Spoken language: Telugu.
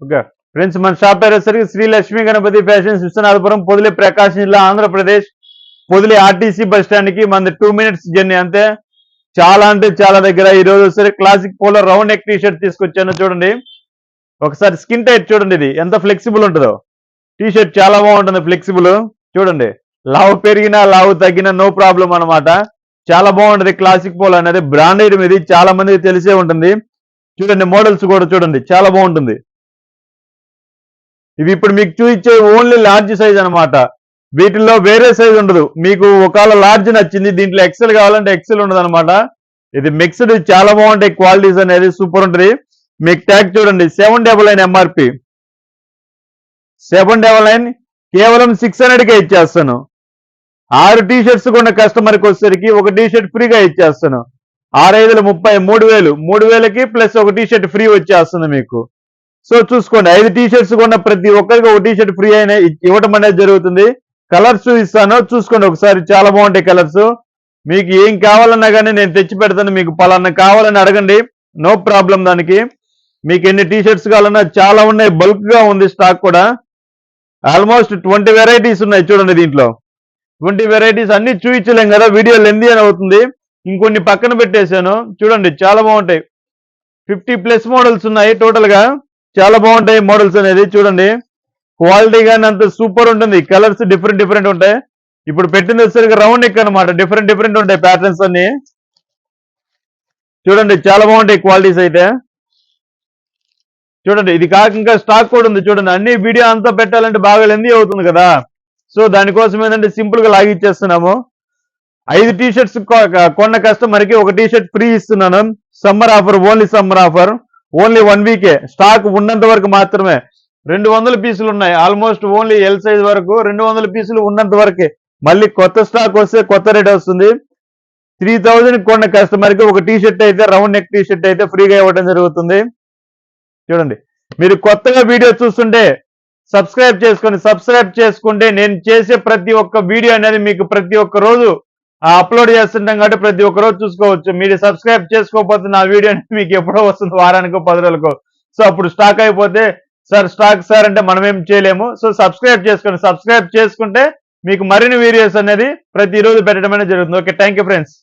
ఓకే ఫ్రెండ్స్, మన షాప్ పేరు వచ్చేసరికి శ్రీ లక్ష్మీ గణపతి ఫ్యాషన్స్, విశ్వనాథపురం, పొదిలి, ప్రకాశం జిల్లా, Andhra Pradesh. Podili RTC bus stand కి మన 2 minutes జర్నీ అంతే. చాలా అంటే చాలా దగ్గర. ఈ రోజు వచ్చేసరికి classic polo round neck T shirt తీసుకొచ్చాను. చూడండి ఒకసారి స్కిన్ టైట్ చూడండి, ఇది ఎంత ఫ్లెక్సిబుల్ ఉంటుందో. టీ షర్ట్ చాలా బాగుంటుంది, ఫ్లెక్సిబుల్. చూడండి లావు పెరిగినా లావు తగ్గినా నో ప్రాబ్లం అనమాట. చాలా బాగుంటది. క్లాసిక్ పోలో అనేది బ్రాండ్ ఐటమ్, ఇది చాలా మందికి తెలిసే ఉంటుంది. చూడండి మోడల్స్ కూడా చూడండి, చాలా బాగుంటుంది. ఇవి ఇప్పుడు మీకు చూపించే ఓన్లీ లార్జ్ సైజ్ అనమాట. వీటిల్లో వేరే సైజ్ ఉండదు. మీకు ఒకవేళ లార్జ్ నచ్చింది, దీంట్లో ఎక్సెల్ కావాలంటే ఎక్సెల్ ఉండదు అనమాట. ఇది మిక్స్డ్, చాలా బాగుంటాయి క్వాలిటీస్ అనేది, సూపర్ ఉంటుంది. మీకు ట్యాగ్ చూడండి 799 ఎంఆర్పి, 799 కేవలం 600కే ఇచ్చేస్తాను. 6 టీ షర్ట్స్ కొన్న కస్టమర్కి వచ్చేసరికి ఒక టీ షర్ట్ ఫ్రీగా ఇచ్చేస్తాను. 6×5 30, 3000, 3000కి ప్లస్ ఒక టీ షర్ట్ ఫ్రీ వచ్చేస్తుంది మీకు. సో చూసుకోండి, 5 టీ షర్ట్స్ కొన్న ప్రతి ఒక్కరికి ఒక టీ షర్ట్ ఫ్రీ అయినా ఇవ్వటం అనేది జరుగుతుంది. కలర్స్ ఇస్తాను, చూసుకోండి ఒకసారి, చాలా బాగుంటాయి కలర్స్. మీకు ఏం కావాలన్నా కానీ నేను తెచ్చి పెడతాను. మీకు పలానా కావాలని అడగండి, నో ప్రాబ్లం. దానికి మీకు ఎన్ని టీ షర్ట్స్ కావాలన్నా చాలా ఉన్నాయి, బల్క్ గా ఉంది స్టాక్ కూడా. ఆల్మోస్ట్ 20 వెరైటీస్ ఉన్నాయి చూడండి. దీంట్లో 20 వెరైటీస్ అన్ని చూపించలేం కదా, వీడియో లెందీ అని అవుతుంది. ఇంకొన్ని పక్కన పెట్టేశాను చూడండి, చాలా బాగుంటాయి. 50+ మోడల్స్ ఉన్నాయి టోటల్ గా. చాలా బాగుంటాయి మోడల్స్ అనేది. చూడండి క్వాలిటీ కానీ అంత సూపర్ ఉంటుంది. కలర్స్ డిఫరెంట్ ఉంటాయి. ఇప్పుడు పెట్టింది వచ్చేసరికి రౌండ్ నెక్ అనమాట, డిఫరెంట్ ఉంటాయి ప్యాటర్న్స్ అన్ని. చూడండి చాలా బాగుంటాయి క్వాలిటీస్ అయితే. చూడండి ఇది కాక ఇంకా స్టాక్ కూడా ఉంది. చూడండి అన్ని వీడియో అంతా పెట్టాలంటే బాగా లెందీ అవుతుంది కదా. సో దానికోసం ఏంటంటే సింపుల్ గా లాగిచ్చేస్తున్నాము. 5 టీ షర్ట్స్ కొన్న కస్టమర్కి ఒక టీ షర్ట్ ఫ్రీ ఇస్తున్నాను. Summer offer, only summer offer, only 1 వీకే. స్టాక్ ఉన్నంత వరకు మాత్రమే. 200 పీసులు ఉన్నాయి ఆల్మోస్ట్, ఓన్లీ ఎల్ సైజ్ వరకు 200 పీసులు ఉన్నంత వరకే. మళ్ళీ కొత్త స్టాక్ వస్తే కొత్త రేట్ వస్తుంది. 3000 కొన్న కస్టమర్కి ఒక టీ షర్ట్ అయితే, రౌండ్ నెక్ టీ షర్ట్ అయితే ఫ్రీగా ఇవ్వడం జరుగుతుంది. చూడండి మీరు కొత్తగా వీడియో చూస్తుంటే సబ్స్క్రైబ్ చేసుకోండి. సబ్స్క్రైబ్ చేసుకుంటే నేను చేసే ప్రతి ఒక్క వీడియో అనేది మీకు ప్రతి ఒక్క రోజు అప్లోడ్ చేస్తుంటాం కాబట్టి ప్రతి ఒక్క రోజు చూసుకోవచ్చు. మీరు సబ్స్క్రైబ్ చేసుకోకపోతే నా వీడియో మీకు ఎప్పుడో వస్తుంది, వారానికో 10 రోజులకో. సో అప్పుడు స్టాక్ అయిపోతే స్టాక్ సార్ అంటే మనం ఏం చేయలేము. సో సబ్స్క్రైబ్ చేసుకోండి. సబ్స్క్రైబ్ చేసుకుంటే మీకు మరిన్ని వీడియోస్ అనేది ప్రతిరోజు పెట్టడం అనేది జరుగుతుంది. Okay, thank you friends.